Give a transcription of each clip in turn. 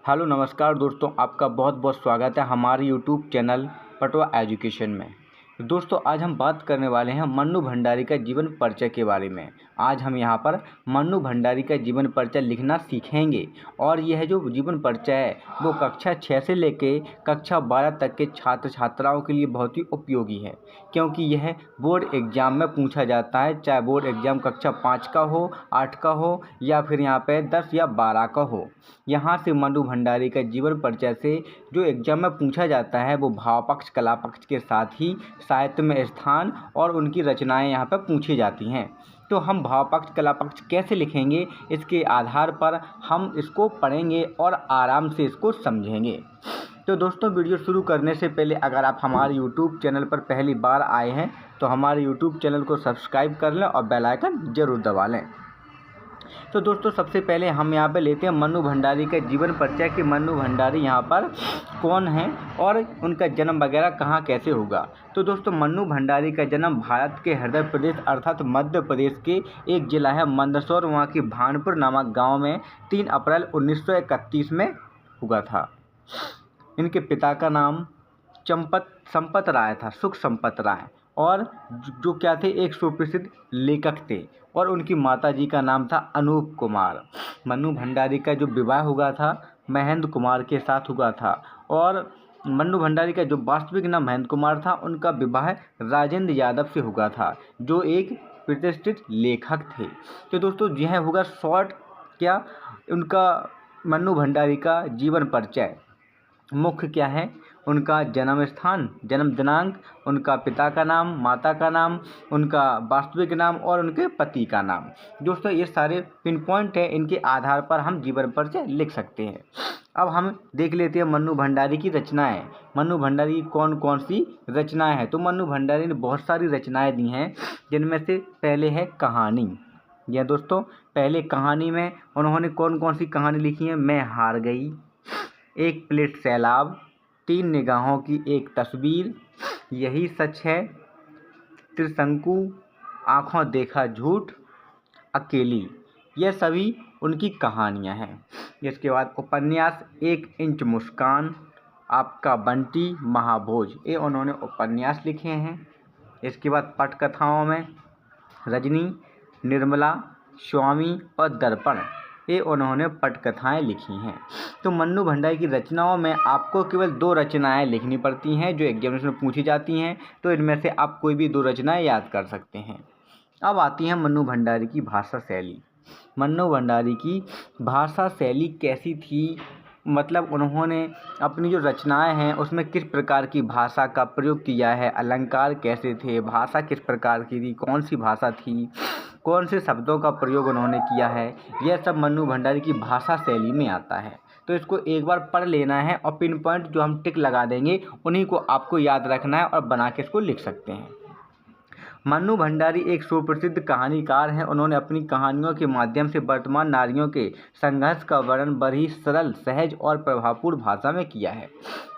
Hello नमस्कार दोस्तों, आपका बहुत बहुत स्वागत है हमारे यूट्यूब चैनल पटवा एजुकेशन में। दोस्तों आज हम बात करने वाले हैं मन्नू भंडारी का जीवन परिचय के बारे में। आज हम यहाँ पर मन्नू भंडारी का जीवन परिचय लिखना सीखेंगे और यह जो जीवन परिचय है वो कक्षा 6 से लेके कक्षा 12 तक के छात्र छात्राओं के लिए बहुत ही उपयोगी है, क्योंकि यह बोर्ड एग्ज़ाम में पूछा जाता है। चाहे बोर्ड एग्ज़ाम कक्षा 5 का हो, 8 का हो या फिर यहाँ पे 10 या 12 का हो। यहाँ से मन्नू भंडारी का जीवन परिचय से जो एग्जाम में पूछा जाता है वो भाव पक्ष कला पक्ष के साथ ही साहित्य में स्थान और उनकी रचनाएं यहाँ पर पूछी जाती हैं। तो हम भाव पक्ष कला पक्ष कैसे लिखेंगे, इसके आधार पर हम इसको पढ़ेंगे और आराम से इसको समझेंगे। तो दोस्तों वीडियो शुरू करने से पहले अगर आप हमारे यूट्यूब चैनल पर पहली बार आए हैं तो हमारे यूट्यूब चैनल को सब्सक्राइब कर लें और बेल आइकन ज़रूर दबा लें। तो दोस्तों सबसे पहले हम यहाँ पे लेते हैं मन्नू भंडारी का जीवन परिचय कि मन्नू भंडारी यहाँ पर कौन है और उनका जन्म वगैरह कहाँ कैसे होगा। तो दोस्तों मन्नू भंडारी का जन्म भारत के हृदय प्रदेश अर्थात मध्य प्रदेश के एक जिला है मंदसौर, वहाँ की भानपुर नामक गाँव में 3 अप्रैल 1931 में हुआ था। इनके पिता का नाम संपत राय था, सुख संपत राय, और जो क्या थे एक सुप्रसिद्ध लेखक थे। और उनकी माताजी का नाम था अनूप कुमार। मन्नू भंडारी का जो विवाह हुआ था महेंद्र कुमार के साथ हुआ था, और मन्नू भंडारी का जो वास्तविक नाम महेंद्र कुमार था उनका विवाह राजेंद्र यादव से हुआ था, जो एक प्रतिष्ठित लेखक थे। तो दोस्तों यह होगा शॉर्ट क्या उनका मन्नू भंडारी का जीवन परिचय। मुख्य क्या है, उनका जन्म स्थान, जन्म दिनांक, उनका पिता का नाम, माता का नाम, उनका वास्तविक नाम और उनके पति का नाम। दोस्तों ये सारे पिन पॉइंट है, इनके आधार पर हम जीवन परिचय लिख सकते हैं। अब हम देख लेते हैं मन्नू भंडारी की रचनाएं। मन्नू भंडारी की कौन कौन सी रचनाएं हैं। तो मन्नू भंडारी ने बहुत सारी रचनाएं दी हैं, जिनमें से पहले है कहानी। यह दोस्तों पहले कहानी में उन्होंने कौन कौन सी कहानी लिखी है। मैं हार गई, एक प्लेट सैलाब, 3 निगाहों की एक तस्वीर, यही सच है, त्रिशंकु, आँखों देखा झूठ, अकेली, यह सभी उनकी कहानियां हैं। इसके बाद उपन्यास 1 इंच मुस्कान, आपका बंटी, महाभोज, ये उन्होंने उपन्यास लिखे हैं। इसके बाद पटकथाओं में रजनी, निर्मला, स्वामी और दर्पण, ये उन्होंने पटकथाएं लिखी हैं। तो मन्नू भंडारी की रचनाओं में आपको केवल 2 रचनाएं लिखनी पड़ती हैं जो एग्जामिनेशन में पूछी जाती हैं। तो इनमें से आप कोई भी 2 रचनाएं याद कर सकते हैं। अब आती है मन्नू भंडारी की भाषा शैली। मन्नू भंडारी की भाषा शैली कैसी थी, मतलब उन्होंने अपनी जो रचनाएं हैं उसमें किस प्रकार की भाषा का प्रयोग किया है, अलंकार कैसे थे, भाषा किस प्रकार की थी, कौन सी भाषा थी, कौन से शब्दों का प्रयोग उन्होंने किया है, यह सब मन्नू भंडारी की भाषा शैली में आता है। तो इसको एक बार पढ़ लेना है और पिन पॉइंट जो हम टिक लगा देंगे उन्हीं को आपको याद रखना है और बना के इसको लिख सकते हैं। मन्नू भंडारी एक सुप्रसिद्ध कहानीकार हैं। उन्होंने अपनी कहानियों के माध्यम से वर्तमान नारियों के संघर्ष का वर्णन बड़ी सरल, सहज और प्रभावपूर्ण भाषा में किया है।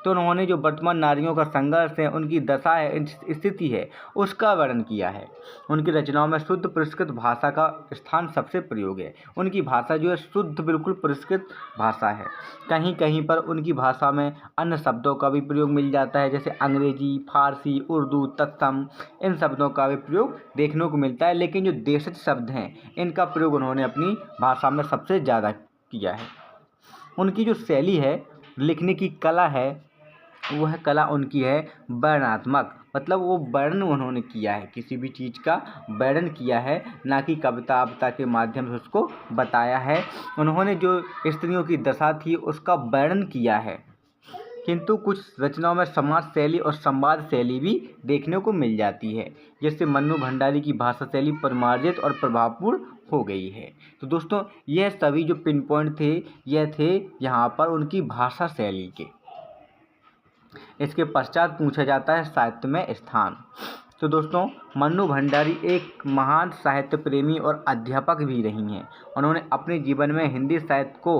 तो उन्होंने जो वर्तमान नारियों का संघर्ष है, उनकी दशा है, स्थिति है, उसका वर्णन किया है। उनकी रचनाओं में शुद्ध परिष्कृत भाषा का स्थान सबसे प्रयोग है। उनकी भाषा जो है शुद्ध बिल्कुल परिष्कृत भाषा है। कहीं कहीं पर उनकी भाषा में अन्य शब्दों का भी प्रयोग मिल जाता है, जैसे अंग्रेजी, फारसी, उर्दू, तत्सम, इन शब्दों का भी प्रयोग देखने को मिलता है। लेकिन जो देशज शब्द हैं इनका प्रयोग उन्होंने अपनी भाषा में सबसे ज़्यादा किया है। उनकी जो शैली है, लिखने की कला है, वह कला उनकी है वर्णनात्मक, मतलब वो वर्णन उन्होंने किया है, किसी भी चीज़ का वर्णन किया है, ना कि कविता के माध्यम से उसको बताया है। उन्होंने जो स्त्रियों की दशा थी उसका वर्णन किया है। किंतु कुछ रचनाओं में समाज शैली और संवाद शैली भी देखने को मिल जाती है, जिससे मन्नू भंडारी की भाषा शैली परिमार्जित और प्रभावपूर्ण हो गई है। तो दोस्तों यह सभी जो पिन पॉइंट थे यह थे यहाँ पर उनकी भाषा शैली के। इसके पश्चात पूछा जाता है साहित्य में स्थान। तो दोस्तों मन्नू भंडारी एक महान साहित्य प्रेमी और अध्यापक भी रही हैं। उन्होंने अपने जीवन में हिंदी साहित्य को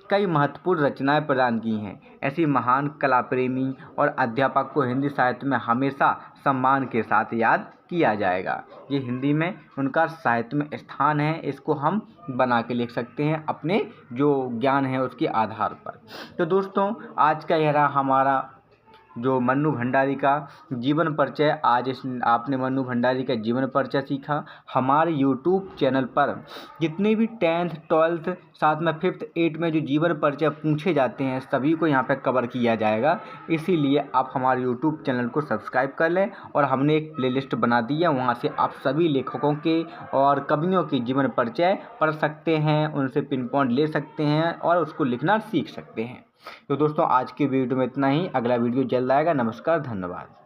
कई महत्वपूर्ण रचनाएं प्रदान की हैं। ऐसी महान कला प्रेमी और अध्यापक को हिंदी साहित्य में हमेशा सम्मान के साथ याद किया जाएगा। ये हिंदी में उनका साहित्य में स्थान है, इसको हम बना के लिख सकते हैं अपने जो ज्ञान है उसके आधार पर। तो दोस्तों आज का यह रहा हमारा जो मन्नू भंडारी का जीवन परिचय। आज आपने मन्नू भंडारी का जीवन परिचय सीखा। हमारे यूट्यूब चैनल पर जितने भी 10th 12th साथ में 5th 8th में जो जीवन परिचय पूछे जाते हैं सभी को यहाँ पर कवर किया जाएगा। इसीलिए आप हमारे यूट्यूब चैनल को सब्सक्राइब कर लें और हमने एक प्लेलिस्ट बना दी है, वहाँ से आप सभी लेखकों के और कवियों के जीवन परिचय पढ़ सकते हैं, उनसे पिन पॉइंट ले सकते हैं और उसको लिखना सीख सकते हैं। तो दोस्तों आज की वीडियो में इतना ही, अगला वीडियो जल्द आएगा। नमस्कार, धन्यवाद।